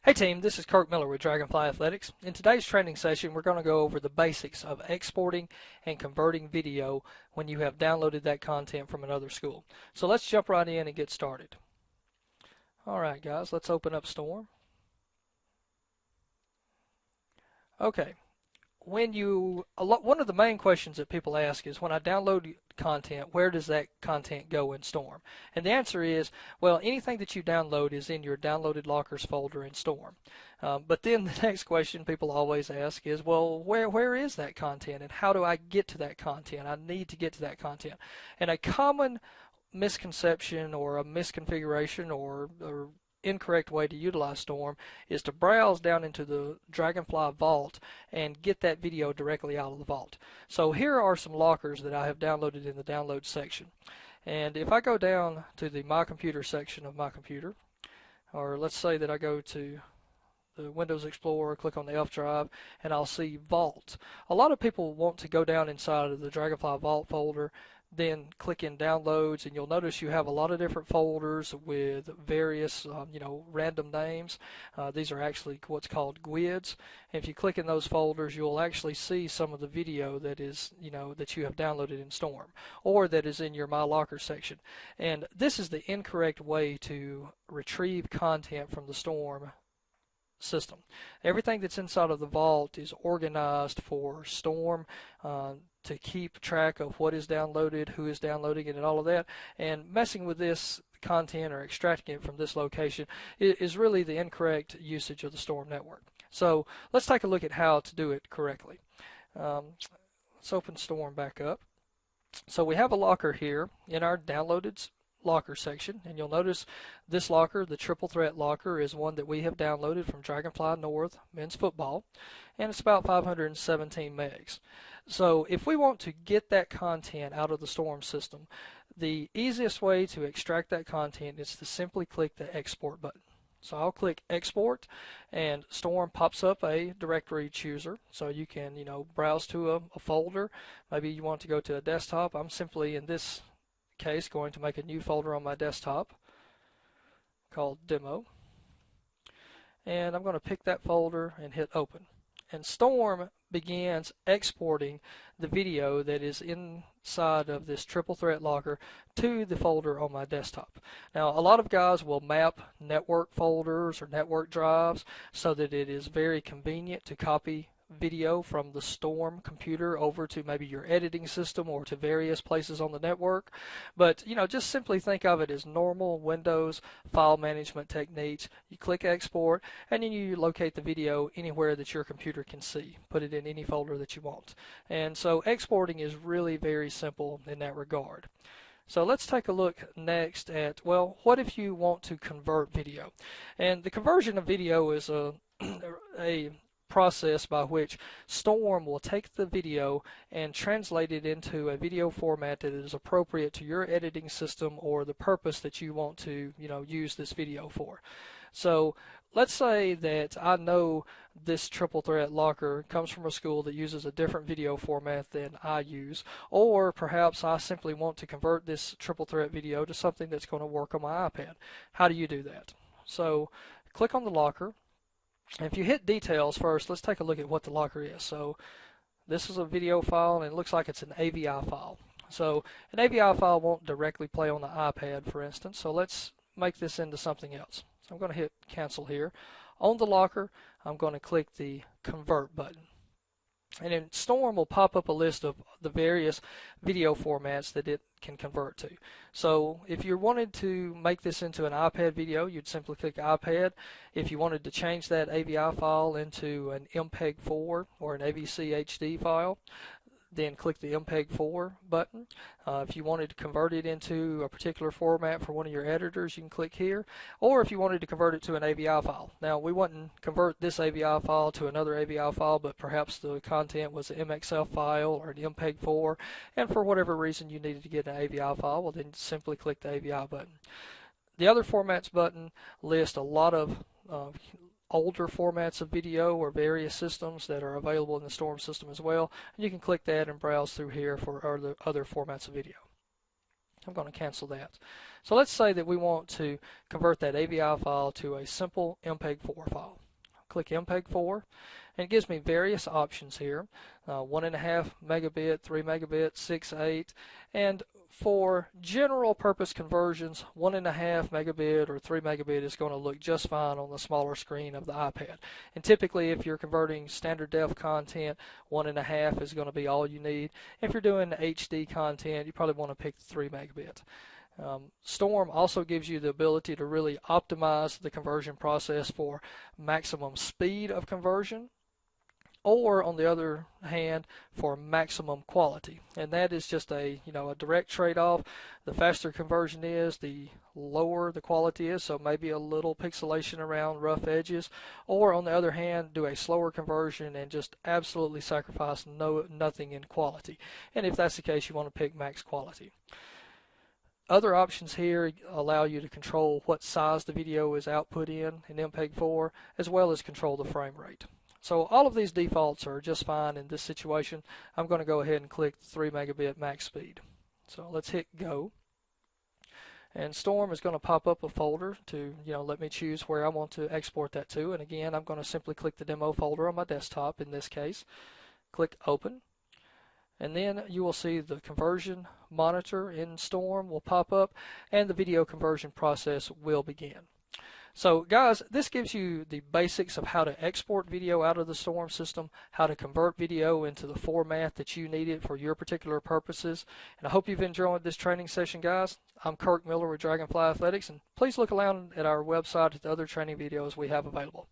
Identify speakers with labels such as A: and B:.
A: Hey team, this is Kirk Miller with Dragonfly Athletics. In today's training session, we're going to go over the basics of exporting and converting video when you have downloaded that content from another school. So let's jump right in and get started. Alright guys, let's open up Storm. Okay. One of the main questions that people ask is, when I download content, where does that content go in Storm? And the answer is, well, anything that you download is in your downloaded lockers folder in Storm. But then the next question people always ask is, well, where is that content and how do I get to that content? I need to get to that content. And a common misconception or a misconfiguration or incorrect way to utilize Storm is to browse down into the DragonFly vault and get that video directly out of the vault. So here are some lockers that I have downloaded in the download section. And if I go down to the My Computer section of my computer, or let's say that I go to the Windows Explorer, click on the F drive, and I'll see Vault. A lot of people want to go down inside of the DragonFly Vault folder, then click in Downloads, and you'll notice you have a lot of different folders with various random names. These are actually what's called GUIDs. And if you click in those folders, you'll actually see some of the video that is that you have downloaded in Storm or that is in your My Locker section. And this is the incorrect way to retrieve content from the Storm system. Everything that's inside of the vault is organized for Storm to keep track of what is downloaded, who is downloading it, and all of that. And messing with this content or extracting it from this location is really the incorrect usage of the Storm network. So let's take a look at how to do it correctly. Let's open Storm back up. So we have a locker here in our downloaded locker section, and you'll notice this locker, the triple threat locker, is one that we have downloaded from Dragonfly North Men's Football, and it's about 517 megs. So if we want to get that content out of the Storm system, the easiest way to extract that content is to simply click the export button. So I'll click export, and Storm pops up a directory chooser, so you can browse to a folder. Maybe you want to go to a desktop. I'm simply, in this case, going to make a new folder on my desktop called Demo, and I'm going to pick that folder and hit open, and Storm begins exporting the video that is inside of this triple threat locker to the folder on my desktop. Now, a lot of guys will map network folders or network drives so that it is very convenient to copy video from the Storm computer over to maybe your editing system or to various places on the network. But just simply think of it as normal Windows file management techniques. You click export, and then you locate the video anywhere that your computer can see. Put it in any folder that you want. And so exporting is really very simple in that regard. So let's take a look next at, well, what if you want to convert video? And the conversion of video is a process by which Storm will take the video and translate it into a video format that is appropriate to your editing system or the purpose that you want to use this video for. So let's say that I know this triple threat locker comes from a school that uses a different video format than I use, or perhaps I simply want to convert this triple threat video to something that's going to work on my iPad. How do you do that? So click on the locker. And if you hit details first, let's take a look at what the locker is. So this is a video file, and it looks like it's an AVI file. So an AVI file won't directly play on the iPad, for instance. So let's make this into something else. So I'm going to hit cancel here. On the locker, I'm going to click the convert button. And then Storm will pop up a list of the various video formats that it can convert to. So if you wanted to make this into an iPad video, you'd simply click iPad. If you wanted to change that AVI file into an MPEG-4 or an AVC HD file, then click the MPEG-4 button. If you wanted to convert it into a particular format for one of your editors, you can click here. Or if you wanted to convert it to an AVI file. Now, we wouldn't convert this AVI file to another AVI file, but perhaps the content was an MXF file or an MPEG-4, and for whatever reason you needed to get an AVI file, well, then simply click the AVI button. The Other Formats button lists a lot of older formats of video or various systems that are available in the Storm system as well. And you can click that and browse through here for other formats of video. I'm going to cancel that. So let's say that we want to convert that AVI file to a simple MPEG-4 file. Click MPEG-4, and it gives me various options here, 1.5 megabit, 3 megabit, 6, 8, and for general purpose conversions, 1.5 megabit or 3 megabit is going to look just fine on the smaller screen of the iPad. And typically, if you're converting standard def content, 1.5 is going to be all you need. If you're doing HD content, you probably want to pick 3 megabit. Storm also gives you the ability to really optimize the conversion process for maximum speed of conversion, or on the other hand for maximum quality, and that is just a direct trade-off. The faster conversion is, the lower the quality is, so maybe a little pixelation around rough edges, or on the other hand do a slower conversion and just absolutely sacrifice nothing in quality, and if that's the case you want to pick max quality. Other options here allow you to control what size the video is output in MPEG-4, as well as control the frame rate. So all of these defaults are just fine in this situation. I'm going to go ahead and click 3 megabit max speed. So let's hit go. And Storm is going to pop up a folder to let me choose where I want to export that to. And again, I'm going to simply click the demo folder on my desktop in this case. Click open. And then you will see the conversion monitor in Storm will pop up, and the video conversion process will begin. So guys, this gives you the basics of how to export video out of the Storm system, how to convert video into the format that you need it for your particular purposes. And I hope you've enjoyed this training session, guys. I'm Kirk Miller with Dragonfly Athletics, and please look around at our website at the other training videos we have available.